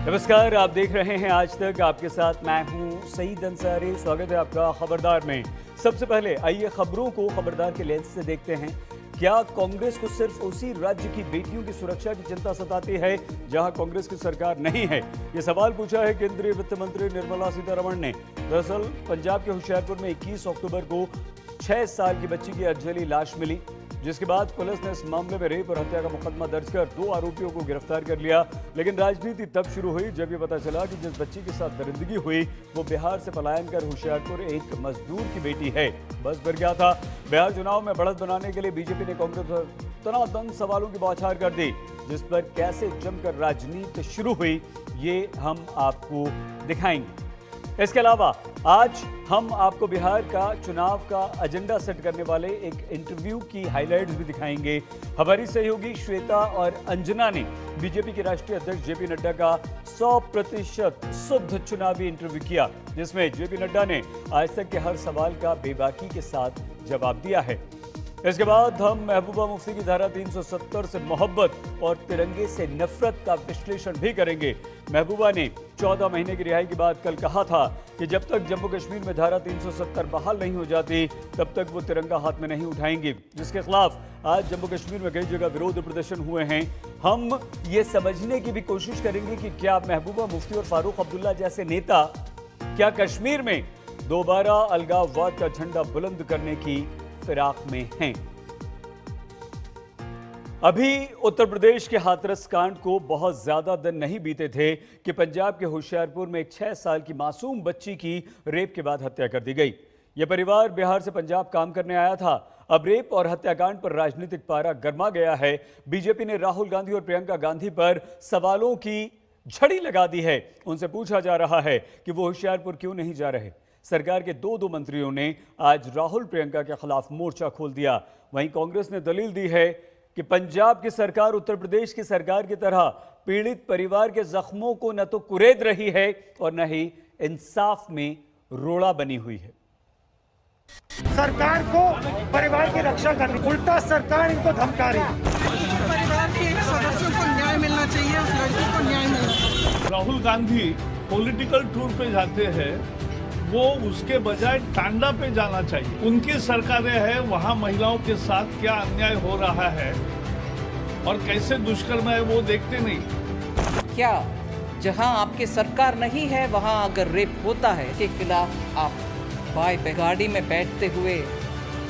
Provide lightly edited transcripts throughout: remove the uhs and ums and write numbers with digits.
नमस्कार, आप देख रहे हैं आज तक। आपके साथ मैं हूं सईद अंसारी। स्वागत है आपका खबरदार में। सबसे पहले आइए खबरों को खबरदार के लेंस से देखते हैं। क्या कांग्रेस को सिर्फ उसी राज्य की बेटियों की सुरक्षा की चिंता सताती है जहां कांग्रेस की सरकार नहीं है? ये सवाल पूछा है केंद्रीय वित्त मंत्री निर्मला सीतारमण ने। दरअसल पंजाब के होशियारपुर में 21 अक्टूबर को 6 साल की बच्ची की अर्धजली लाश मिली, जिसके बाद पुलिस ने इस मामले में रेप और हत्या का मुकदमा दर्ज कर 2 आरोपियों को गिरफ्तार कर लिया। लेकिन राजनीति तब शुरू हुई जब ये पता चला कि जिस बच्ची के साथ दरिंदगी हुई वो बिहार से पलायन कर होशियारपुर एक मजदूर की बेटी है। बस भर गया था। बिहार चुनाव में बढ़त बनाने के लिए बीजेपी ने कांग्रेस पर तनातन सवालों की बौछार कर दी, जिस पर कैसे जमकर राजनीति शुरू हुई ये हम आपको दिखाएंगे। इसके अलावा आज हम आपको बिहार का चुनाव का एजेंडा सेट करने वाले एक इंटरव्यू की हाइलाइट्स भी दिखाएंगे। हमारी सहयोगी श्वेता और अंजना ने बीजेपी के राष्ट्रीय अध्यक्ष जेपी नड्डा का 100% शुद्ध चुनावी इंटरव्यू किया, जिसमें जेपी नड्डा ने आज तक के हर सवाल का बेबाकी के साथ जवाब दिया है। इसके बाद हम महबूबा मुफ्ती की धारा 370 से मोहब्बत और तिरंगे से नफरत का विश्लेषण भी करेंगे। महबूबा ने 14 महीने की रिहाई के बाद कल कहा था कि जब तक जम्मू कश्मीर में धारा 370 बहाल नहीं हो जाती तब तक वो तिरंगा हाथ में नहीं उठाएंगी, जिसके खिलाफ आज जम्मू कश्मीर में कई जगह विरोध प्रदर्शन हुए हैं। हम ये समझने की भी कोशिश करेंगे कि क्या महबूबा मुफ्ती और फारूक अब्दुल्ला जैसे नेता क्या कश्मीर में दोबारा अलगाववाद का झंडा बुलंद करने की फिराक में हैं। अभी उत्तर प्रदेश के हाथरस कांड को बहुत ज्यादा दिन नहीं बीते थे कि पंजाब के होशियारपुर में एक 6 साल की मासूम बच्ची की रेप के बाद हत्या कर दी गई। यह परिवार बिहार से पंजाब काम करने आया था। अब रेप और हत्याकांड पर राजनीतिक पारा गर्मा गया है। बीजेपी ने राहुल गांधी और प्रियंका गांधी पर सवालों की झड़ी लगा दी है। उनसे पूछा जा रहा है कि वो होशियारपुर क्यों नहीं जा रहे। सरकार के दो मंत्रियों ने आज राहुल प्रियंका के खिलाफ मोर्चा खोल दिया। वहीं कांग्रेस ने दलील दी है कि पंजाब की सरकार उत्तर प्रदेश की सरकार की तरह पीड़ित परिवार के जख्मों को न तो कुरेद रही है और न ही इंसाफ में रोड़ा बनी हुई है। सरकार को परिवार की रक्षा करनी, उल्टा सरकार इनको धमका रही है। परिवार के सदस्यों को न्याय मिलना चाहिए, उस लड़की को न्याय मिलना चाहिए। राहुल गांधी पॉलिटिकल टूर पे जाते हैं, वो उसके बजाय टांडा पे जाना चाहिए। उनकी सरकारें हैं, वहाँ महिलाओं के साथ क्या अन्याय हो रहा है और कैसे दुष्कर्म है वो देखते नहीं। क्या जहां आपकी सरकार नहीं है वहां अगर रेप होता है के खिलाफ आप बाय गाड़ी में बैठते हुए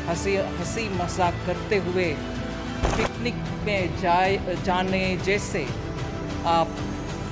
हंसी मजाक करते हुए पिकनिक में जाने जैसे आप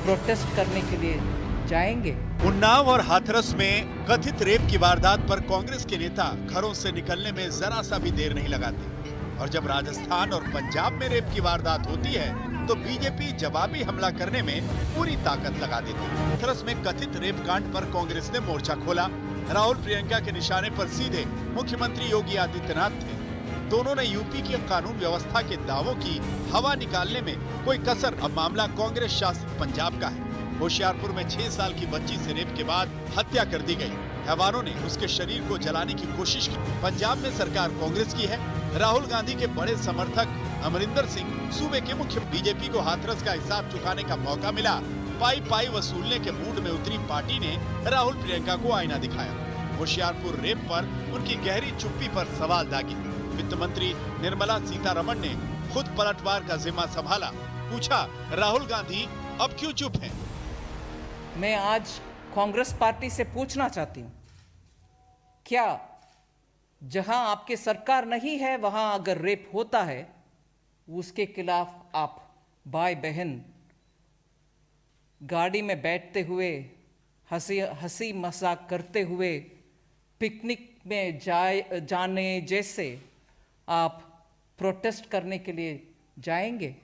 प्रोटेस्ट करने के लिए जाएंगे? उन्नाव और हाथरस में कथित रेप की वारदात पर कांग्रेस के नेता घरों से निकलने में जरा सा भी देर नहीं लगाते, और जब राजस्थान और पंजाब में रेप की वारदात होती है तो बीजेपी जवाबी हमला करने में पूरी ताकत लगा देती है। हाथरस में कथित रेप कांड पर कांग्रेस ने मोर्चा खोला। राहुल प्रियंका के निशाने पर सीधे मुख्यमंत्री योगी आदित्यनाथ थे। दोनों ने यूपी की कानून व्यवस्था के दावों की हवा निकालने में कोई कसर। अब मामला कांग्रेस शासित पंजाब का है। होशियारपुर में 6 साल की बच्ची से रेप के बाद हत्या कर दी गई। हैवानों ने उसके शरीर को जलाने की कोशिश की। पंजाब में सरकार कांग्रेस की है। राहुल गांधी के बड़े समर्थक अमरिंदर सिंह सूबे के मुख्य। बीजेपी को हाथरस का हिसाब चुकाने का मौका मिला। पाई वसूलने के मूड में उतरी पार्टी ने राहुल प्रियंका को आईना दिखाया। होशियारपुर रेप पर उनकी गहरी चुप्पी पर सवाल दागे। वित्त मंत्री निर्मला सीतारमण ने खुद पलटवार का जिम्मा संभाला। पूछा, राहुल गांधी अब क्यों चुप हैं? मैं आज कांग्रेस पार्टी से पूछना चाहती हूँ, क्या जहां आपकी सरकार नहीं है वहां अगर रेप होता है उसके खिलाफ आप भाई बहन गाड़ी में बैठते हुए हंसी मजाक करते हुए पिकनिक में जाने जैसे आप प्रोटेस्ट करने के लिए जाएंगे?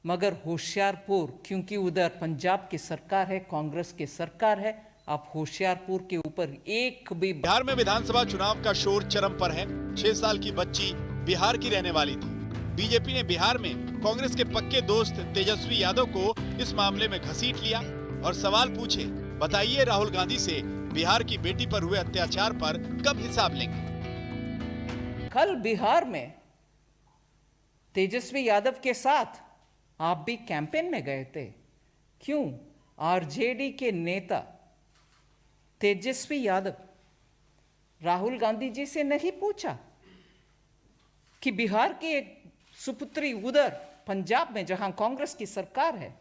मगर होशियारपुर, क्योंकि उधर पंजाब की सरकार है, कांग्रेस की सरकार है, आप होशियारपुर के ऊपर एक भी। बिहार में विधानसभा चुनाव का शोर चरम पर है। 6 साल की बच्ची बिहार की रहने वाली थी। बीजेपी ने बिहार में कांग्रेस के पक्के दोस्त तेजस्वी यादव को इस मामले में घसीट लिया और सवाल पूछे, बताइए राहुल गांधी से बिहार की बेटी पर हुए अत्याचार पर कब हिसाब लेंगे? कल बिहार में तेजस्वी यादव के साथ आप भी कैंपेन में गए थे, क्यों आरजेडी के नेता तेजस्वी यादव राहुल गांधी जी से नहीं पूछा कि बिहार की एक सुपुत्री उधर पंजाब में जहां कांग्रेस की सरकार है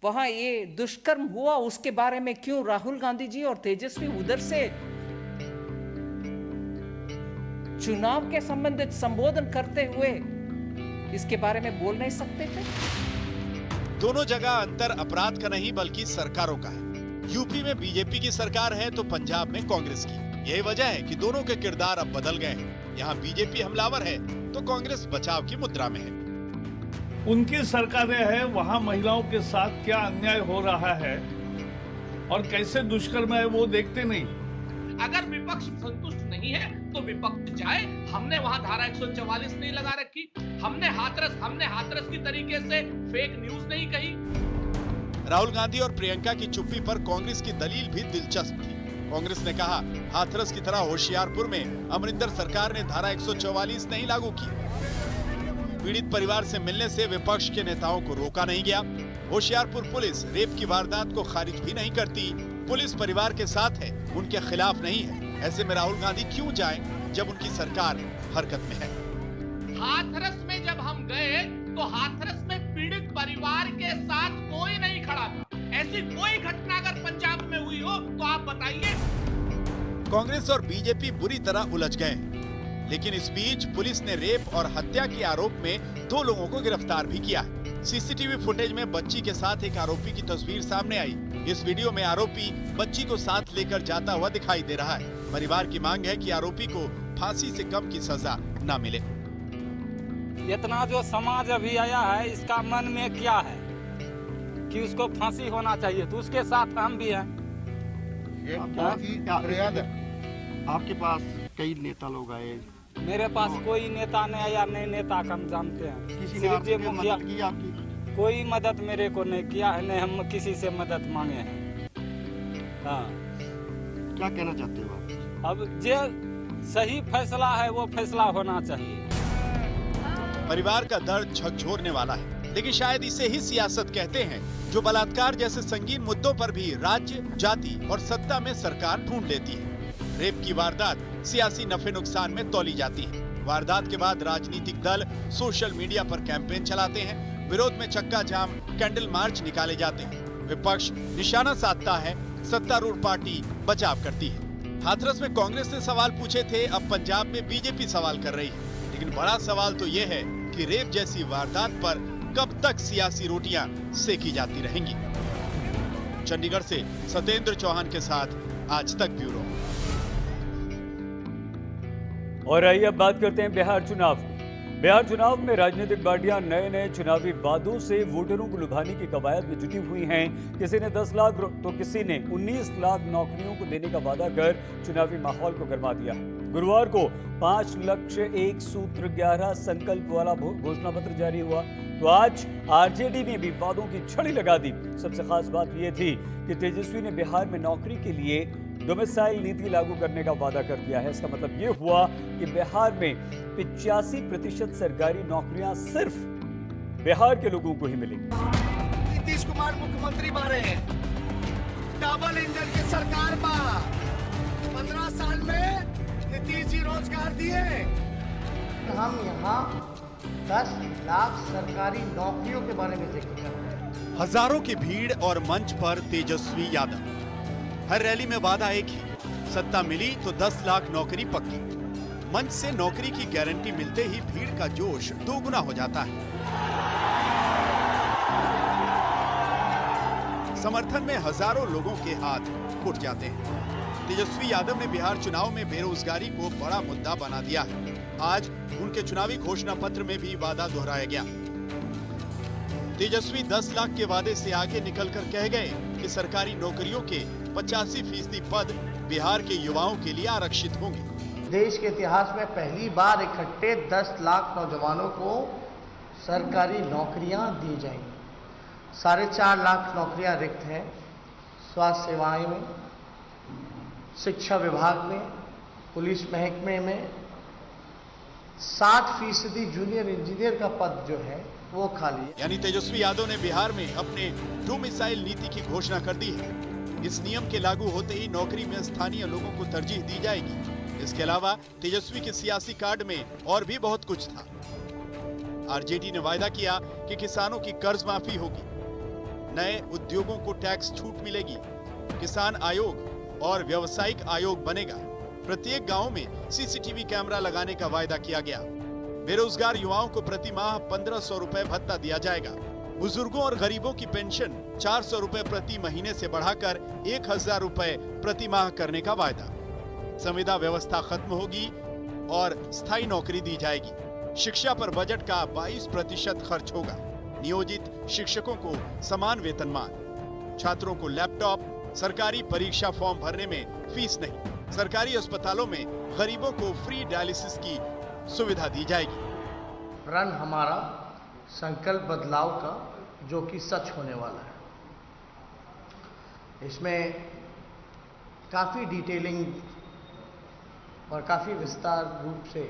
वहां ये दुष्कर्म हुआ, उसके बारे में क्यों राहुल गांधी जी और तेजस्वी उधर से चुनाव के संबंधित संबोधन करते हुए इसके बारे में बोल नहीं सकते थे? दोनों जगह अंतर अपराध का नहीं बल्कि सरकारों का है। यूपी में बीजेपी की सरकार है तो पंजाब में कांग्रेस की। यही वजह है कि दोनों के किरदार अब बदल गए हैं। यहाँ बीजेपी हमलावर है तो कांग्रेस बचाव की मुद्रा में है। उनकी सरकारें हैं, वहाँ महिलाओं के साथ क्या अन्याय हो रहा है और कैसे दुष्कर्म है वो देखते नहीं। अगर विपक्ष संतुष्ट नहीं है तो विपक्ष जाए। हमने वहां धारा 144 नहीं लगा रखी, हमने हाथरस की तरीके से फेक न्यूज नहीं कही। राहुल गांधी और प्रियंका की चुप्पी पर कांग्रेस की दलील भी दिलचस्प थी। कांग्रेस ने कहा हाथरस की तरह होशियारपुर में अमरिंदर सरकार ने धारा 144 नहीं लागू की। पीड़ित परिवार से मिलने से विपक्ष के नेताओं को रोका नहीं गया। होशियारपुर पुलिस रेप की वारदात को खारिज भी नहीं करती। पुलिस परिवार के साथ है, उनके खिलाफ नहीं है। ऐसे में राहुल गांधी क्यों जाएं जब उनकी सरकार हरकत में है? हाथरस में जब हम गए तो हाथरस में पीड़ित परिवार के साथ कोई नहीं खड़ा था। ऐसी कोई घटना अगर पंजाब में हुई हो तो आप बताइए। कांग्रेस और बीजेपी बुरी तरह उलझ गए, लेकिन इस बीच पुलिस ने रेप और हत्या के आरोप में 2 लोगों को गिरफ्तार भी किया है। सीसीटीवी फुटेज में बच्ची के साथ एक आरोपी की तस्वीर सामने आई। इस वीडियो में आरोपी बच्ची को साथ लेकर जाता हुआ दिखाई दे रहा है। परिवार की मांग है कि आरोपी को फांसी से कम की सजा न मिले। इतना जो समाज अभी आया है, इसका मन में क्या है कि उसको फांसी होना चाहिए, तो उसके साथ हम भी हैं। आपके पास कई नेता लोग आए। मेरे पास कोई नेता नहीं आया, नहीं नेता का हम जानते हैं। किसी ने सिर्फ आपसे ये मुखिया मदद की आपकी? कोई मदद मेरे को नहीं किया है, नहीं हम किसी से मदद मांगे हैं। हाँ, क्या कहना चाहते हो आप? अब जो सही फैसला है वो फैसला होना चाहिए। परिवार का दर्द झकझोरने वाला है, लेकिन शायद इसे ही सियासत कहते हैं, जो बलात्कार जैसे संगीन मुद्दों पर भी राज्य, जाति और सत्ता में सरकार ढूंढ लेती है। रेप की वारदात सियासी नफे नुकसान में तौली जाती है। वारदात के बाद राजनीतिक दल सोशल मीडिया पर कैंपेन चलाते हैं। विरोध में चक्का जाम, कैंडल मार्च निकाले जाते हैं। विपक्ष निशाना साधता है, सत्तारूढ़ पार्टी बचाव करती है। हाथरस में कांग्रेस ने सवाल पूछे थे, अब पंजाब में बीजेपी सवाल कर रही है। लेकिन बड़ा सवाल तो ये है कि रेप जैसी वारदात पर कब तक सियासी रोटियां सेकी जाती रहेंगी। चंडीगढ़ से सत्येंद्र चौहान के साथ आज तक ब्यूरो। और आइए अब बात करते हैं बिहार चुनाव की। बिहार चुनाव में राजनीतिक पार्टियां नए नए चुनावी वादों से वोटरों को लुभाने की कवायद में जुटी हुई हैं। किसी ने 10 लाख तो किसी ने 19 लाख नौकरियों को देने का वादा कर चुनावी माहौल को गरमा दिया। गुरुवार को 5 लक्ष्य 1 सूत्र 11 संकल्प वाला घोषणा पत्र जारी हुआ। तो आज आरजेडी ने भी वादों की छड़ी लगा दी। सबसे खास बात यह थी कि तेजस्वी ने बिहार में नौकरी के लिए डोमिसाइल नीति लागू करने का वादा कर दिया है। इसका मतलब ये हुआ कि बिहार में 85% सरकारी नौकरियां सिर्फ बिहार के लोगों को ही मिलेंगी। नीतीश कुमार मुख्यमंत्री बने, डबल इंजन की सरकार बा। 15 साल में नीतीश जी रोजगार दिए। हम यहाँ 10 लाख सरकारी नौकरियों के बारे में जिक्र कर रहे हैं। हजारों की भीड़ और मंच पर तेजस्वी यादव। हर रैली में वादा एक ही, सत्ता मिली तो 10 लाख नौकरी पक्की। मंच से नौकरी की गारंटी मिलते ही भीड़ का जोश दोगुना हो जाता है। समर्थन में हजारों लोगों के हाथ फूट जाते हैं। तेजस्वी यादव ने बिहार चुनाव में बेरोजगारी को बड़ा मुद्दा बना दिया है। आज उनके चुनावी घोषणा पत्र में भी वादा दोहराया गया। तेजस्वी 10 लाख के वादे से आगे निकलकर कह गए कि सरकारी नौकरियों के 85% पद बिहार के युवाओं के लिए आरक्षित होंगे। देश के इतिहास में पहली बार इकट्ठे 10 लाख नौजवानों को सरकारी नौकरियां दी जाएंगी। 4.5 लाख नौकरियां रिक्त हैं स्वास्थ्य सेवाएं में, शिक्षा विभाग में, पुलिस महकमे में, 60% जूनियर इंजीनियर का पद जो है वो खाली है। यानी तेजस्वी यादव ने बिहार में अपने टू मिसाइल नीति की घोषणा कर दी है। इस नियम के लागू होते ही नौकरी में स्थानीय लोगों को तरजीह दी जाएगी। इसके अलावा तेजस्वी के सियासी कार्ड में और भी बहुत कुछ था। आरजेडी ने वायदा किया कि किसानों की कर्ज माफी होगी, नए उद्योगों को टैक्स छूट मिलेगी, किसान आयोग और व्यावसायिक आयोग बनेगा, प्रत्येक गांव में सीसीटीवी कैमरा लगाने का वायदा किया गया, बेरोजगार युवाओं को प्रति माह 1500 रुपए भत्ता दिया जाएगा, बुजुर्गों और गरीबों की पेंशन 400 रुपए प्रति महीने से बढ़ाकर 1000 रुपए प्रति माह करने का वायदा, संविदा व्यवस्था खत्म होगी और स्थायी नौकरी दी जाएगी, शिक्षा पर बजट का 22% खर्च होगा, नियोजित शिक्षकों को समान वेतनमान, छात्रों को लैपटॉप, सरकारी परीक्षा फॉर्म भरने में फीस नहीं, सरकारी अस्पतालों में गरीबों को फ्री डायलिसिस की सुविधा दी जाएगी। रन हमारा संकल्प बदलाव का जो कि सच होने वाला है। इसमें काफ़ी डिटेलिंग और काफ़ी विस्तार रूप से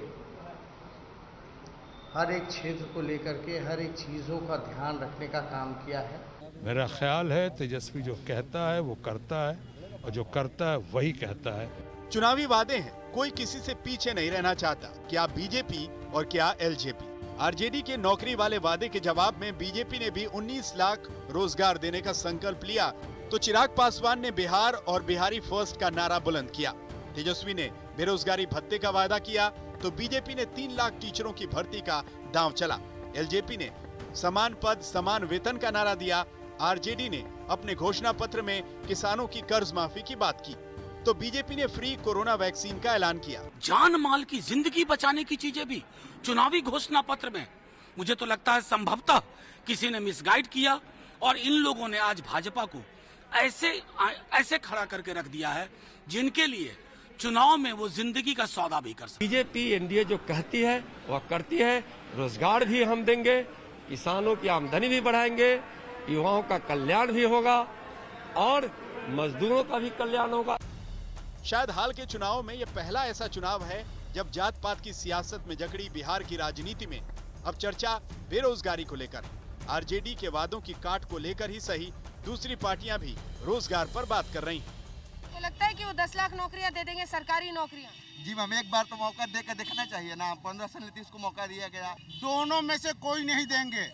हर एक क्षेत्र को लेकर के हर एक चीज़ों का ध्यान रखने का काम किया है। मेरा ख्याल है तेजस्वी जो कहता है वो करता है और जो करता है वही कहता है। चुनावी वादे हैं, कोई किसी से पीछे नहीं रहना चाहता, क्या बीजेपी और क्या एलजेपी। आरजेडी के नौकरी वाले वादे के जवाब में बीजेपी ने भी 19 लाख रोजगार देने का संकल्प लिया तो चिराग पासवान ने बिहार और बिहारी फर्स्ट का नारा बुलंद किया। तेजस्वी ने बेरोजगारी भत्ते का वादा किया तो बीजेपी ने 3 लाख टीचरों की भर्ती का दांव चला। एलजेपी ने समान पद समान वेतन का नारा दिया। आरजेडी ने अपने घोषणा पत्र में किसानों की कर्ज माफी की बात की तो बीजेपी ने फ्री कोरोना वैक्सीन का ऐलान किया। जान माल की जिंदगी बचाने की चीजें भी चुनावी घोषणा पत्र में, मुझे तो लगता है संभवतः किसी ने मिसगाइड किया और इन लोगों ने आज भाजपा को ऐसे खड़ा करके रख दिया है जिनके लिए चुनाव में वो जिंदगी का सौदा भी कर सकते। बीजेपी एनडीए जो कहती है वह करती है। रोजगार भी हम देंगे, किसानों की आमदनी भी बढ़ाएंगे, युवाओं का कल्याण भी होगा और मजदूरों का भी कल्याण होगा। शायद हाल के चुनाव में यह पहला ऐसा चुनाव है जब जात पात की सियासत में जकड़ी बिहार की राजनीति में अब चर्चा बेरोजगारी को लेकर। आरजेडी के वादों की काट को लेकर ही सही, दूसरी पार्टियां भी रोजगार पर बात कर रही हैं। तो लगता है कि वो 10 लाख नौकरियां दे देंगे, सरकारी नौकरियां। जी हमें एक बार तो मौका दे के देखना चाहिए ना। 15 साल नीतीश को मौका दिया गया, दोनों में से कोई नहीं देंगे।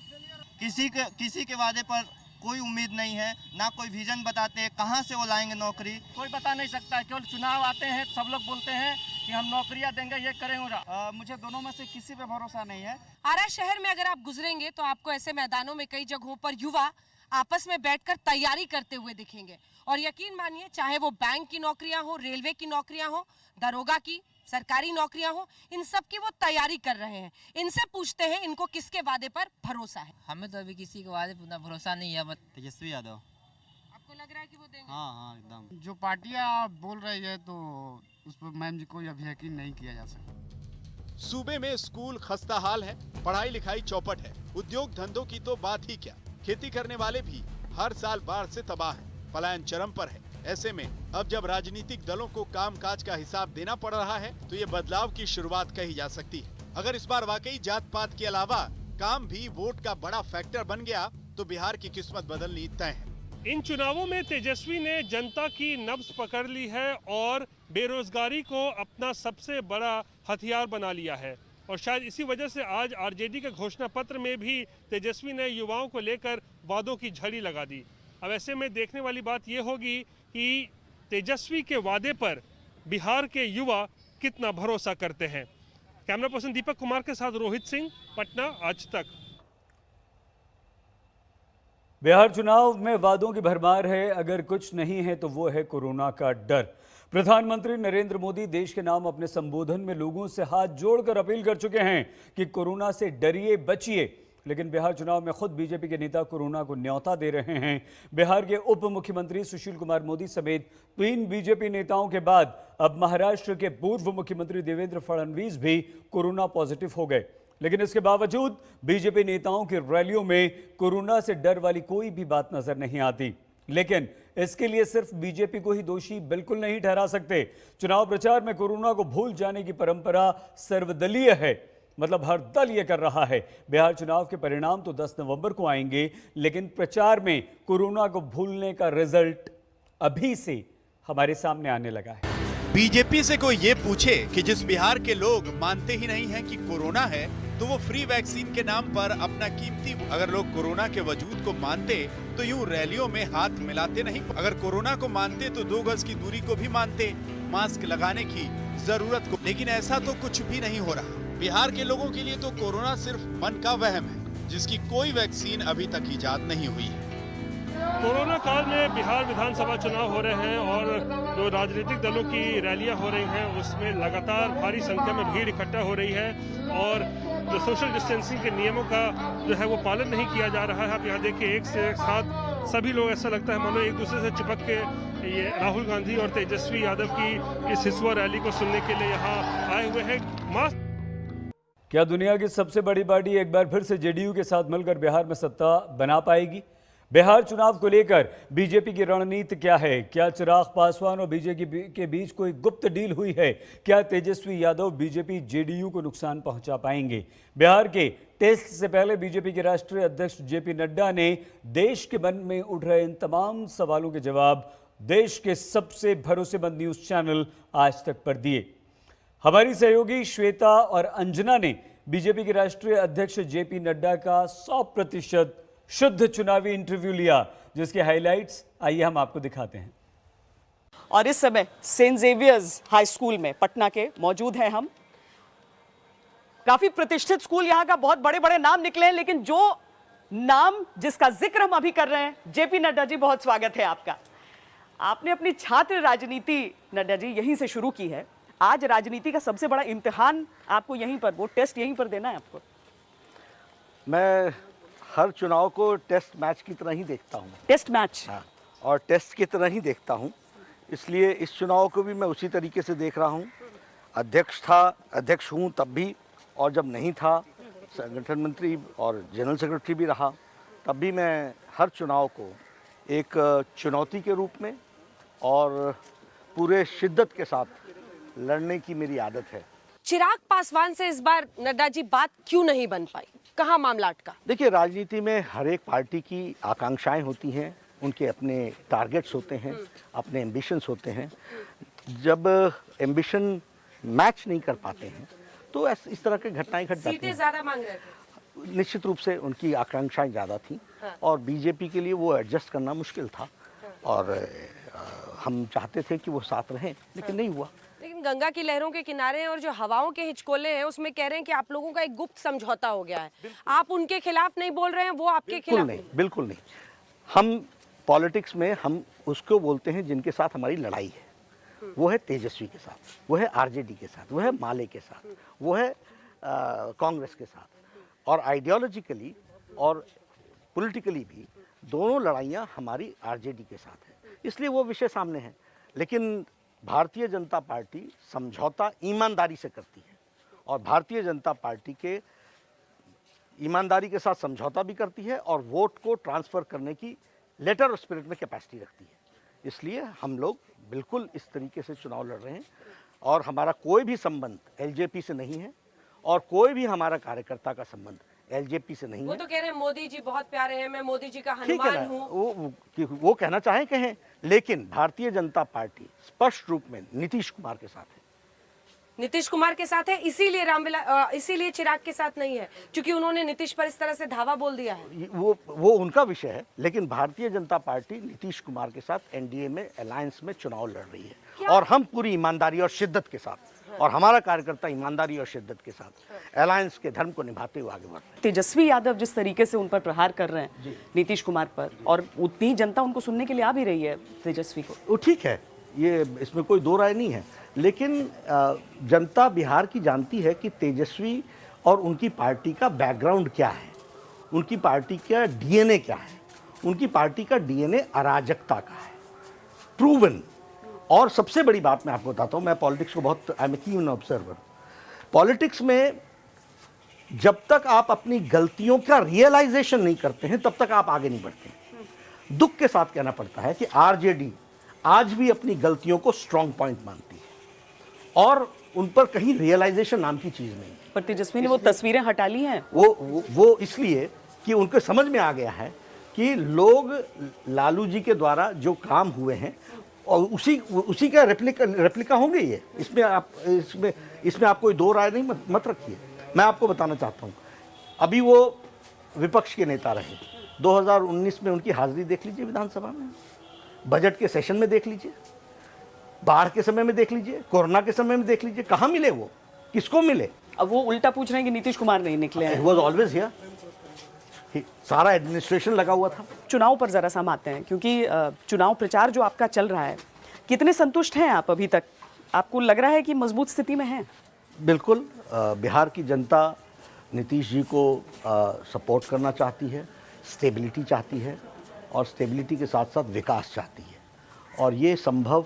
किसी के वादे पर कोई उम्मीद नहीं है, ना कोई विजन बताते हैं कहां से वो लाएंगे नौकरी, कोई बता नहीं सकता। केवल चुनाव आते हैं, सब लोग बोलते हैं कि हम नौकरियां देंगे, ये करेंगे। मुझे दोनों में से किसी पे भरोसा नहीं है। आरा शहर में अगर आप गुजरेंगे तो आपको ऐसे मैदानों में कई जगहों पर युवा आपस में बैठकर तैयारी करते हुए दिखेंगे और यकीन मानिए चाहे वो बैंक की नौकरियां हो, रेलवे की नौकरियां हो, दरोगा की, सरकारी नौकरियां हो, इन सब की वो तैयारी कर रहे हैं। इनसे पूछते हैं इनको किसके वादे पर भरोसा है। हमें तो अभी किसी के वादे पर भरोसा नहीं है। तेजस्वी यादव। आपको लग रहा है कि वो देंगे? हाँ एकदम। जो पार्टियां बोल रही है तो उस पर मैम जी को अभी यकीन नहीं किया जा सकता। सूबे में स्कूल खस्ता हाल है, पढ़ाई लिखाई चौपट है, उद्योग धंधों की तो बात ही क्या। खेती करने वाले भी हर साल बाढ़ से तबाह हैं, पलायन चरम पर है। ऐसे में अब जब राजनीतिक दलों को कामकाज का हिसाब देना पड़ रहा है तो ये बदलाव की शुरुआत कही जा सकती है। अगर इस बार वाकई जात पात के अलावा काम भी वोट का बड़ा फैक्टर बन गया तो बिहार की किस्मत बदलनी तय है। इन चुनावों में तेजस्वी ने जनता की नब्ज पकड़ ली है और बेरोजगारी को अपना सबसे बड़ा हथियार बना लिया है और शायद इसी वजह से आज आरजेडी के घोषणा पत्र में भी तेजस्वी ने युवाओं को लेकर वादों की झड़ी लगा दी। अब ऐसे में देखने वाली बात यह होगी कि तेजस्वी के वादे पर बिहार के युवा कितना भरोसा करते हैं। कैमरा पर्सन दीपक कुमार के साथ रोहित सिंह, पटना, आज तक। बिहार चुनाव में वादों की भरमार है, अगर कुछ नहीं है तो वो है कोरोना का डर। प्रधानमंत्री नरेंद्र मोदी देश के नाम अपने संबोधन में लोगों से हाथ जोड़कर अपील कर चुके हैं कि कोरोना से डरिए, बचिए। लेकिन बिहार चुनाव में खुद बीजेपी के नेता कोरोना को न्योता दे रहे हैं। बिहार के उप मुख्यमंत्री सुशील कुमार मोदी समेत 3 बीजेपी नेताओं के बाद अब महाराष्ट्र के पूर्व मुख्यमंत्री देवेंद्र फडणवीस भी कोरोना पॉजिटिव हो गए। लेकिन इसके बावजूद बीजेपी नेताओं की रैलियों में कोरोना से डर वाली कोई भी बात नजर नहीं आती। लेकिन इसके लिए सिर्फ बीजेपी को ही दोषी बिल्कुल नहीं ठहरा सकते। चुनाव प्रचार में कोरोना को भूल जाने की परंपरा सर्वदलीय है। मतलब हर दल ये कर रहा है। बिहार चुनाव के परिणाम तो 10 नवंबर को आएंगे, लेकिन प्रचार में कोरोना को भूलने का रिजल्ट अभी से हमारे सामने आने लगा है। बीजेपी से कोई ये पूछे कि जिस बिहार के लोग मानते ही नहीं हैं कि कोरोना है, तो वो फ्री वैक्सीन के नाम पर अपना कीमती, अगर लोग कोरोना के वजूद को मानते तो यूं रैलियों में हाथ मिलाते नहीं। अगर कोरोना को मानते तो 2 गज की दूरी को भी मानते, मास्क लगाने की जरूरत को। लेकिन ऐसा तो कुछ भी नहीं हो रहा। बिहार के लोगों के लिए तो कोरोना सिर्फ मन का वहम है, जिसकी कोई वैक्सीन अभी तक इजाद नहीं हुई है। कोरोना काल में बिहार विधानसभा चुनाव हो रहे हैं और जो राजनीतिक दलों की रैलियां हो रही हैं उसमें लगातार भारी संख्या में भीड़ इकट्ठा हो रही है और जो सोशल डिस्टेंसिंग के नियमों का जो है वो पालन नहीं किया जा रहा है। आप यहाँ देखिए, एक से एक साथ सभी लोग, ऐसा लगता है मानो एक दूसरे से चिपक के ये राहुल गांधी और तेजस्वी यादव की इस हिस्सा रैली को सुनने के लिए यहाँ आए हुए हैं। क्या दुनिया की सबसे बड़ी पार्टी एक बार फिर से जेडीयू के साथ मिलकर बिहार में सत्ता बना पाएगी? बिहार चुनाव को लेकर बीजेपी की रणनीति क्या है? क्या चिराग पासवान और बीजेपी के बीच कोई गुप्त डील हुई है? क्या तेजस्वी यादव बीजेपी जेडीयू को नुकसान पहुंचा पाएंगे? बिहार के टेस्ट से पहले बीजेपी के राष्ट्रीय अध्यक्ष जेपी नड्डा ने देश के मन में उठ रहे इन तमाम सवालों के जवाब देश के सबसे भरोसेमंद न्यूज चैनल आज तक पर दिए। हमारी सहयोगी श्वेता और अंजना ने बीजेपी के राष्ट्रीय अध्यक्ष जेपी नड्डा का 100% शुद्ध चुनावी इंटरव्यू लिया, जिसके हाइलाइट्स आइए हम आपको दिखाते हैं। और इस समय सेंट जेवियर्स हाई स्कूल में पटना के मौजूद हैं हम। काफी प्रतिष्ठित स्कूल, यहाँ का बहुत बड़े बड़े नाम निकले हैं, लेकिन जो नाम जिसका जिक्र हम अभी कर रहे हैं, जेपी नड्डा जी, बहुत स्वागत है आपका। आपने अपनी छात्र राजनीति नड्डा जी यहीं से शुरू की है। आज राजनीति का सबसे बड़ा इम्तिहान आपको यहीं पर, वो टेस्ट यहीं पर देना है आपको। मैं हर चुनाव को टेस्ट मैच की तरह ही देखता हूँ। Test match? हाँ, और टेस्ट की तरह ही देखता हूँ, इसलिए इस चुनाव को भी मैं उसी तरीके से देख रहा हूँ। अध्यक्ष हूँ तब भी, और जब नहीं था संगठन मंत्री और जनरल सेक्रेटरी भी रहा, तब भी मैं हर चुनाव को एक चुनौती के रूप में और पूरे शिद्दत के साथ लड़ने की मेरी आदत है। चिराग पासवान से इस बार नड्डा जी बात क्यों नहीं बन पाई? कहाँ मामला अटका? देखिए, राजनीति में हर एक पार्टी की आकांक्षाएं होती हैं, उनके अपने टारगेट्स होते हैं, अपने एम्बिशंस होते हैं। जब एम्बिशन मैच नहीं कर पाते हैं तो इस तरह की घटनाएं घट जाती हैं। सीटें ज्यादा मांग रहे थे? निश्चित रूप से उनकी आकांक्षाएं ज़्यादा थी। हाँ। और बीजेपी के लिए वो एडजस्ट करना मुश्किल था। हाँ। और हम चाहते थे कि वो साथ रहें, लेकिन नहीं हुआ। लेकिन गंगा की लहरों के किनारे और जो हवाओं के हिचकोले हैं उसमें कह रहे हैं कि आप लोगों का एक गुप्त समझौता हो गया है। आप उनके खिलाफ नहीं बोल रहे हैं, वो आपके खिलाफ? नहीं, बिल्कुल नहीं। हम पॉलिटिक्स में हम उसको बोलते हैं जिनके साथ हमारी लड़ाई है। वो है तेजस्वी के साथ, वो है आरजेडी के साथ, वो है माले के साथ, वो है कांग्रेस के साथ। और आइडियोलॉजिकली और पॉलिटिकली भी दोनों लड़ाइयाँ हमारी आरजेडी के साथ है, इसलिए वो विषय सामने है। लेकिन भारतीय जनता पार्टी समझौता ईमानदारी से करती है, और भारतीय जनता पार्टी के ईमानदारी के साथ समझौता भी करती है और वोट को ट्रांसफ़र करने की लेटर ऑफ स्पिरिट में कैपेसिटी रखती है। इसलिए हम लोग बिल्कुल इस तरीके से चुनाव लड़ रहे हैं, और हमारा कोई भी संबंध एलजेपी से नहीं है, और कोई भी हमारा कार्यकर्ता का संबंध एलजेपी से नहीं है। वो तो कह रहे हैं मोदी जी बहुत प्यारे हैं, मैं मोदी जी का हनुमान हूँ। वो कहना चाहें कहें, लेकिन भारतीय जनता पार्टी स्पष्ट रूप में नीतीश कुमार के साथ है। नीतीश कुमार के साथ है, इसीलिए चिराग के साथ नहीं है, क्योंकि उन्होंने नीतीश पर इस तरह से धावा बोल दिया है। वो उनका विषय है, लेकिन भारतीय जनता पार्टी नीतीश कुमार के साथ एनडीए में अलायंस में चुनाव लड़ रही है, और हम पूरी ईमानदारी और शिद्दत के साथ, और हमारा कार्यकर्ता ईमानदारी और शिद्दत के साथ अलायंस के धर्म को निभाते हुए आगे बढ़ रहे हैं। तेजस्वी यादव जिस तरीके से उन पर प्रहार कर रहे हैं नीतीश कुमार पर, और उतनी जनता उनको सुनने के लिए आ भी रही है तेजस्वी को, वो ठीक है, ये इसमें कोई दो राय नहीं है। लेकिन जनता बिहार की जानती है कि तेजस्वी और उनकी पार्टी का बैकग्राउंड क्या है, उनकी पार्टी का डीएनए क्या है। उनकी पार्टी का डीएनए अराजकता का है, प्रूवन। और सबसे बड़ी बात मैं आपको बताता हूँ, मैं पॉलिटिक्स को बहुत, आई एम ए कीन ऑब्जर्वर। पॉलिटिक्स में जब तक आप अपनी गलतियों का रियलाइजेशन नहीं करते हैं, तब तक आप आगे नहीं बढ़ते। दुख के साथ कहना पड़ता है कि आरजेडी आज भी अपनी गलतियों को स्ट्रांग पॉइंट मानती है, और उन पर कहीं रियलाइजेशन नाम की चीज़ नहीं। पर तेजस्वी ने वो तस्वीरें हटा ली हैं। वो इसलिए कि उनको समझ में आ गया है कि लोग लालू जी के द्वारा जो काम हुए हैं और उसी का रेप्लिका होंगे ये। इसमें आप कोई दो राय नहीं मत रखिए। मैं आपको बताना चाहता हूँ, अभी वो विपक्ष के नेता रहे, 2019 में उनकी हाजिरी देख लीजिए विधानसभा में, बजट के सेशन में देख लीजिए, बाढ़ के समय में देख लीजिए, कोरोना के समय में देख लीजिए, कहाँ मिले वो, किसको मिले? अब वो उल्टा पूछ रहे हैं कि नीतीश कुमार नहीं निकले हैं। He was always here. सारा एडमिनिस्ट्रेशन लगा हुआ था। चुनाव पर जरा सा हम आते हैं, क्योंकि चुनाव प्रचार जो आपका चल रहा है, कितने संतुष्ट हैं आप अभी तक? आपको लग रहा है कि मजबूत स्थिति में है? बिल्कुल, बिहार की जनता नीतीश जी को सपोर्ट करना चाहती है, स्टेबिलिटी चाहती है और स्टेबिलिटी के साथ साथ विकास चाहती है, और ये संभव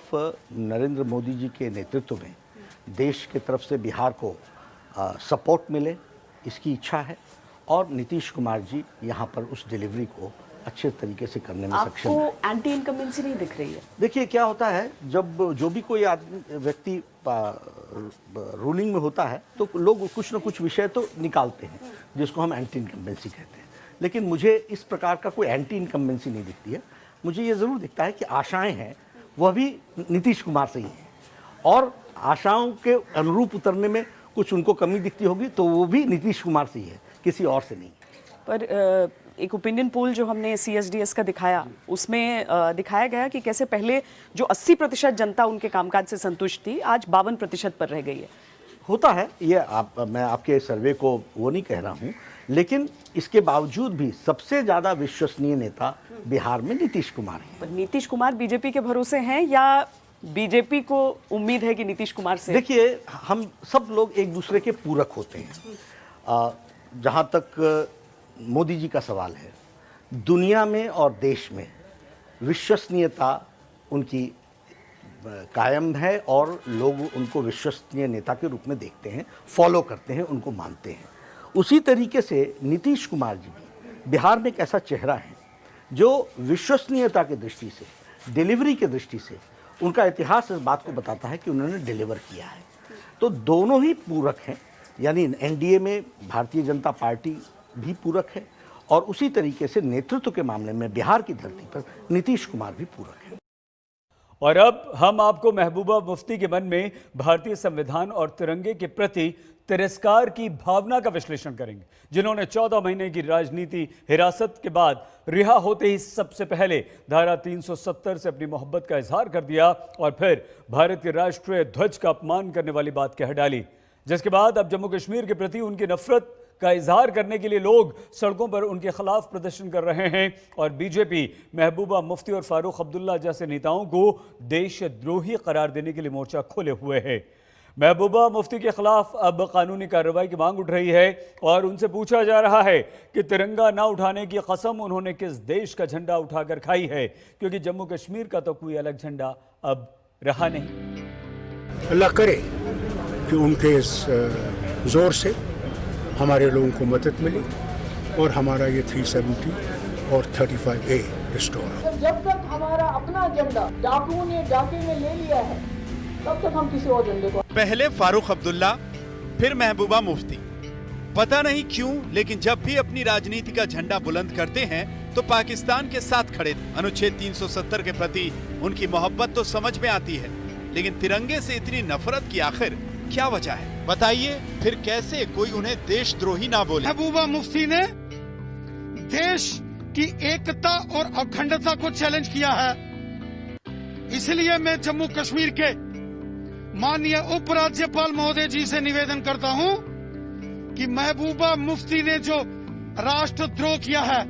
नरेंद्र मोदी जी के नेतृत्व में देश की तरफ से बिहार को सपोर्ट मिले, इसकी इच्छा है, और नीतीश कुमार जी यहाँ पर उस डिलीवरी को अच्छे तरीके से करने में सक्षम है। आपको एंटी इनकम्बेंसी नहीं दिख रही है? देखिए क्या होता है, जब जो भी कोई व्यक्ति रूलिंग में होता है तो लोग कुछ न कुछ विषय तो निकालते हैं जिसको हम एंटी इनकम्बेंसी कहते हैं, लेकिन मुझे इस प्रकार का कोई एंटी इनकम्बेंसी नहीं दिखती है। मुझे ये ज़रूर दिखता है कि आशाएं हैं वह भी नीतीश कुमार से ही हैं, और आशाओं के अनुरूप उतरने में कुछ उनको कमी दिखती होगी तो वो भी नीतीश कुमार से ही है, किसी और से नहीं। पर एक ओपिनियन पोल जो हमने CSDS का दिखाया, उसमें दिखाया गया कि कैसे पहले जो 80% जनता उनके कामकाज से संतुष्ट थी, आज 52% पर रह गई है। होता है ये, मैं आपके सर्वे को वो नहीं कह रहा हूँ, लेकिन इसके बावजूद भी सबसे ज़्यादा विश्वसनीय नेता बिहार में नीतीश कुमार हैं। पर नीतीश कुमार बीजेपी के भरोसे हैं या बीजेपी को उम्मीद है कि नीतीश कुमार से? देखिए, हम सब लोग एक दूसरे के पूरक होते हैं। जहाँ तक मोदी जी का सवाल है, दुनिया में और देश में विश्वसनीयता उनकी कायम है और लोग उनको विश्वसनीय नेता के रूप में देखते हैं, फॉलो करते हैं, उनको मानते हैं। उसी तरीके से नीतीश कुमार जी भी बिहार में एक ऐसा चेहरा है जो विश्वसनीयता की दृष्टि से, डिलीवरी की दृष्टि से, उनका इतिहास इस बात को बताता है कि उन्होंने डिलीवर किया है। तो दोनों ही पूरक हैं, यानी एनडीए में भारतीय जनता पार्टी भी पूरक है और उसी तरीके से नेतृत्व के मामले में बिहार की धरती पर नीतीश कुमार भी पूरक है। और अब हम आपको महबूबा मुफ्ती के मन में भारतीय संविधान और तिरंगे के प्रति तिरस्कार की भावना का विश्लेषण करेंगे, जिन्होंने 14 महीने की राजनीति हिरासत के बाद रिहा होते ही सबसे पहले धारा 370 से अपनी मोहब्बत का इजहार कर दिया और फिर भारत के राष्ट्रीय ध्वज का अपमान करने वाली बात कह डाली, जिसके बाद अब जम्मू कश्मीर के प्रति उनकी नफरत का इजहार करने के लिए लोग सड़कों पर उनके खिलाफ प्रदर्शन कर रहे हैं और बीजेपी महबूबा मुफ्ती और फारूक अब्दुल्ला जैसे नेताओं को देशद्रोही करार देने के लिए मोर्चा खोले हुए है। महबूबा मुफ्ती के खिलाफ अब कानूनी कार्रवाई की मांग उठ रही है और उनसे पूछा जा रहा है कि तिरंगा ना उठाने की कसम उन्होंने किस देश का झंडा उठाकर खाई है, क्योंकि जम्मू कश्मीर का तो कोई अलग झंडा अब रहा नहीं। अल्लाह करे कि उनके इस जोर से हमारे लोगों को मदद मिली और हमारा ये 370 और 35A रिस्टोर हो। जब तक हमारा अपना एजेंडा डाकुओं ने डाके में ले लिया है, तब तक हम किसी और एजेंडे को। पहले फारूक अब्दुल्ला, फिर महबूबा मुफ्ती। पता नहीं क्यों, लेकिन जब भी अपनी राजनीति का झंडा बुलंद करते हैं तो पाकिस्तान के साथ खड़े। अनुच्छेद 370 के प्रति उनकी मोहब्बत तो समझ में आती है, लेकिन तिरंगे से इतनी नफरत की आखिर क्या वजह है? बताइए, फिर कैसे कोई उन्हें देशद्रोही ना बोले? महबूबा मुफ्ती ने देश की एकता और अखंडता को चैलेंज किया है, इसलिए मैं जम्मू कश्मीर के माननीय उपराज्यपाल महोदय जी से निवेदन करता हूं कि महबूबा मुफ्ती ने जो राष्ट्रद्रोह किया है,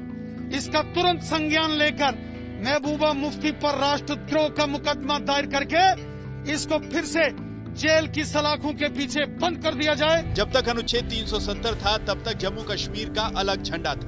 इसका तुरंत संज्ञान लेकर महबूबा मुफ्ती पर राष्ट्रद्रोह का मुकदमा दायर करके इसको फिर से जेल की सलाखों के पीछे बंद कर दिया जाए। जब तक अनुच्छेद 370 था तब तक जम्मू कश्मीर का अलग झंडा था,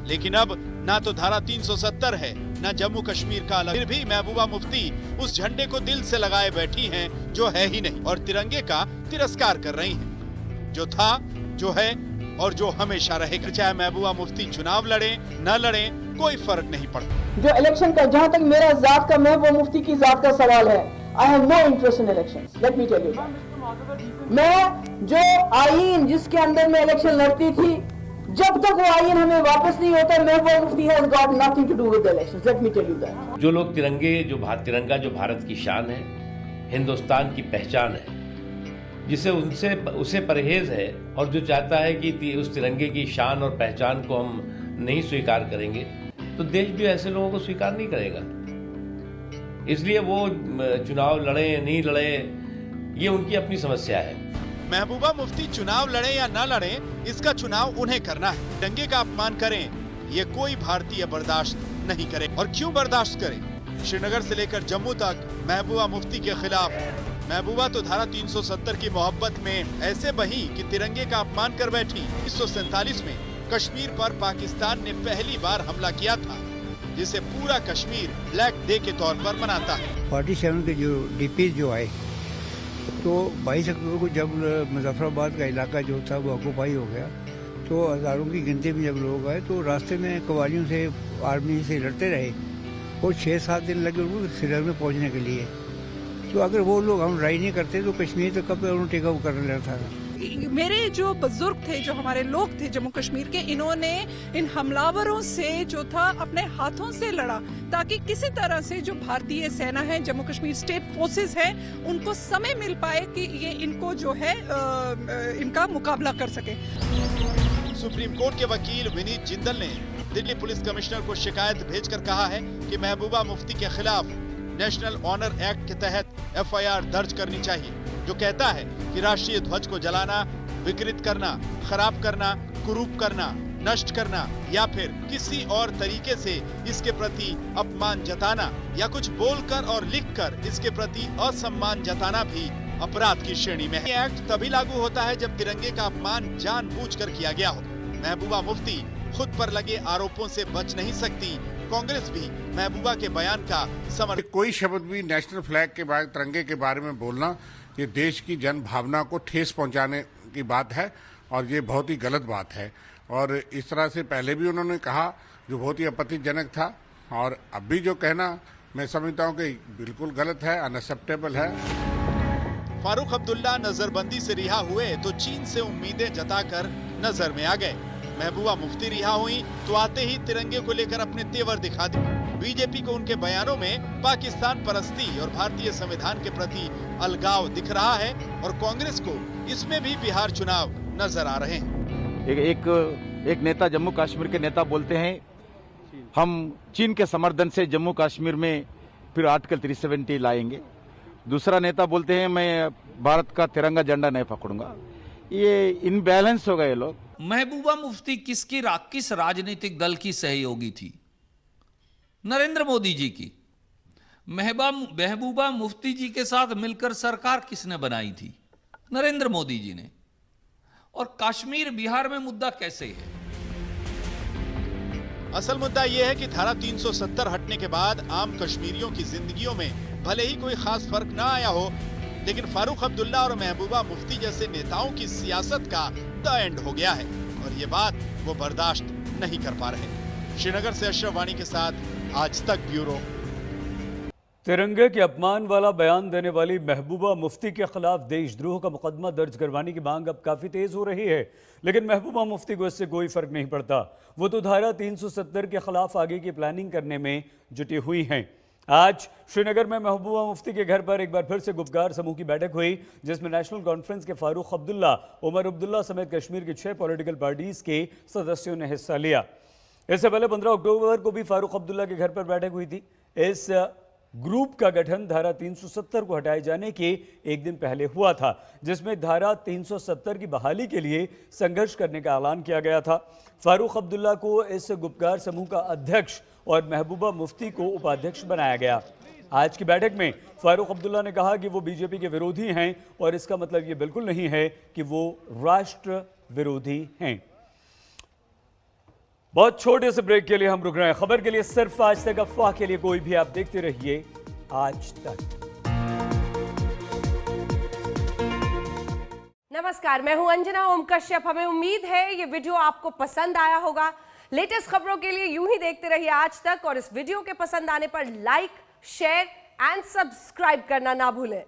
लेकिन अब ना तो धारा 370 है ना जम्मू कश्मीर का अलग। फिर भी महबूबा मुफ्ती उस झंडे को दिल से लगाए बैठी हैं जो है ही नहीं, और तिरंगे का तिरस्कार कर रही हैं, जो था, जो है और जो हमेशा रहेगा। चाहे महबूबा मुफ्ती चुनाव लड़े न लड़े, कोई फर्क नहीं पड़ता। जो इलेक्शन का, जहाँ तक मेरा जात का महबूबा मुफ्ती की जात का सवाल है, I have no interest in elections. Let me tell you that. मैं जो आईन जिसके अंदर मैं इलेक्शन लड़ती थी, जब तक वो आईन हमें वापस नहीं होता, Mehbooba Mufti has got nothing to do with elections, let me tell you that. जो लोग तिरंगा जो भारत की शान है, हिंदुस्तान की पहचान है, जिसे उसे परहेज है, और जो चाहता है कि उस तिरंगे की शान और पहचान को हम नहीं स्वीकार करेंगे, तो देश भी ऐसे लोगों को स्वीकार नहीं करेगा। इसलिए वो चुनाव लड़े नहीं लड़े, ये उनकी अपनी समस्या है। महबूबा मुफ्ती चुनाव लड़े या ना लड़े, इसका चुनाव उन्हें करना है। तिरंगे का अपमान करें, ये कोई भारतीय बर्दाश्त नहीं करे। और क्यों बर्दाश्त करे? श्रीनगर से लेकर जम्मू तक महबूबा मुफ्ती के खिलाफ। महबूबा तो धारा 370 की मोहब्बत में ऐसे बही कि तिरंगे का अपमान कर बैठी। 1947 में कश्मीर पर पाकिस्तान ने पहली बार हमला किया था, जिसे पूरा कश्मीर ब्लैक डे के तौर पर मनाता है। 47 के जो डीपी जो आए, तो 22 अक्टूबर को जब मुजफ्फराबाद का इलाका जो था वो ऑक्यूपाई हो गया, तो हज़ारों की गिनती में जब लोग आए, तो रास्ते में कवालियों से आर्मी से लड़ते रहे और 6-7 दिन लगे उनको श्रीनगर में पहुंचने के लिए। तो अगर वो लोग हम लड़ाई नहीं करते तो कश्मीर तो कब उन्होंने टेक ओवर करने लगा था। मेरे जो बुजुर्ग थे, जो हमारे लोग थे जम्मू कश्मीर के, इन्होंने इन हमलावरों से जो था अपने हाथों से लड़ा, ताकि किसी तरह से जो भारतीय सेना है, जम्मू कश्मीर स्टेट फोर्सेस है, उनको समय मिल पाए कि ये इनको जो है इनका मुकाबला कर सके। सुप्रीम कोर्ट के वकील विनीत जिंदल ने दिल्ली पुलिस कमिश्नर को शिकायत भेजकर कहा है कि महबूबा मुफ्ती के खिलाफ नेशनल ऑनर एक्ट के तहत FIR दर्ज करनी चाहिए, जो कहता है कि राष्ट्रीय ध्वज को जलाना, विकृत करना, खराब करना, कुरूप करना, नष्ट करना या फिर किसी और तरीके से इसके प्रति अपमान जताना या कुछ बोलकर और लिखकर इसके प्रति असम्मान जताना भी अपराध की श्रेणी में है। ये एक्ट तभी लागू होता है जब तिरंगे का अपमान जानबूझकर किया गया हो। महबूबा मुफ्ती खुद पर लगे आरोपों से बच नहीं सकती। कांग्रेस भी महबूबा के बयान का समर्थन। कोई शब्द भी नेशनल फ्लैग के बारे, तिरंगे के बारे में बोलना, ये देश की जन भावना को ठेस पहुंचाने की बात है और ये बहुत ही गलत बात है। और इस तरह से पहले भी उन्होंने कहा, जो बहुत ही आपत्तिजनक था, और अब भी जो कहना मैं समझता हूँ कि बिल्कुल गलत है, अनएक्सेप्टेबल है। फारूक अब्दुल्ला नजरबंदी से रिहा हुए तो चीन से उम्मीदें जताकर नजर में आ गए। महबूबा मुफ्ती रिहा हुई तो आते ही तिरंगे को लेकर अपने तेवर दिखा दिए। बीजेपी को उनके बयानों में पाकिस्तान परस्ती और भारतीय संविधान के प्रति अलगाव दिख रहा है और कांग्रेस को इसमें भी बिहार चुनाव नजर आ रहे हैं। एक नेता, जम्मू कश्मीर के नेता बोलते हैं हम चीन के समर्थन से जम्मू कश्मीर में फिर आर्टिकल 370 लाएंगे। दूसरा नेता बोलते हैं मैं भारत का तिरंगा झंडा नहीं पकड़ूंगा। ये इनबैलेंस हो गए लोग। महबूबा मुफ्ती किस राजनीतिक दल की सहयोगी थी? नरेंद्र मोदी जी की। महबूबा मुफ्ती जी के साथ मिलकर सरकार किसने बनाई थी? नरेंद्र मोदी जी ने। और कश्मीर बिहार में मुद्दा कैसे है? असल मुद्दा यह है कि धारा 370 हटने के बाद आम कश्मीरियों की जिंदगियों में भले ही कोई खास फर्क ना आया हो, लेकिन फारूक अब्दुल्ला और महबूबा मुफ्ती जैसे नेताओं की सियासत का द एंड हो गया है और ये बात वो बर्दाश्त नहीं कर पा रहे। श्रीनगर से अशरफ वाणी के साथ आज तक ब्यूरो। तिरंगे के अपमान वाला बयान देने वाली महबूबा मुफ्ती के खिलाफ देशद्रोह का मुकदमा दर्ज करवाने की मांग अब काफी तेज हो रही है, लेकिन महबूबा मुफ्ती को इससे कोई फर्क नहीं पड़ता। वो तो धारा 370 के खिलाफ आगे की प्लानिंग करने में जुटी हुई हैं। आज श्रीनगर में महबूबा मुफ्ती के घर पर एक बार फिर से गुपकार समूह की बैठक हुई, जिसमें नेशनल कॉन्फ्रेंस के फारूक अब्दुल्ला, उमर अब्दुल्ला समेत कश्मीर की 6 पॉलिटिकल पार्टीज के सदस्यों ने हिस्सा लिया। इससे पहले 15 अक्टूबर को भी फारूक अब्दुल्ला के घर पर बैठक हुई थी। इस ग्रुप का गठन धारा 370 को हटाए जाने के एक दिन पहले हुआ था, जिसमें धारा 370 की बहाली के लिए संघर्ष करने का ऐलान किया गया था। फारूक अब्दुल्ला को इस गुपकार समूह का अध्यक्ष और महबूबा मुफ्ती को उपाध्यक्ष बनाया गया। आज की बैठक में फारूक अब्दुल्ला ने कहा कि वो बीजेपी के विरोधी हैं और इसका मतलब ये बिल्कुल नहीं है कि वो राष्ट्र विरोधी हैं। बहुत छोटे से ब्रेक के लिए हम रुक रहे हैं। खबर के लिए सिर्फ आज तक, अफवाह के लिए कोई भी। आप देखते रहिए आज तक। नमस्कार, मैं हूं अंजना ओम कश्यप। हमें उम्मीद है ये वीडियो आपको पसंद आया होगा। लेटेस्ट खबरों के लिए यूं ही देखते रहिए आज तक और इस वीडियो के पसंद आने पर लाइक, शेयर एंड सब्सक्राइब करना ना भूलें।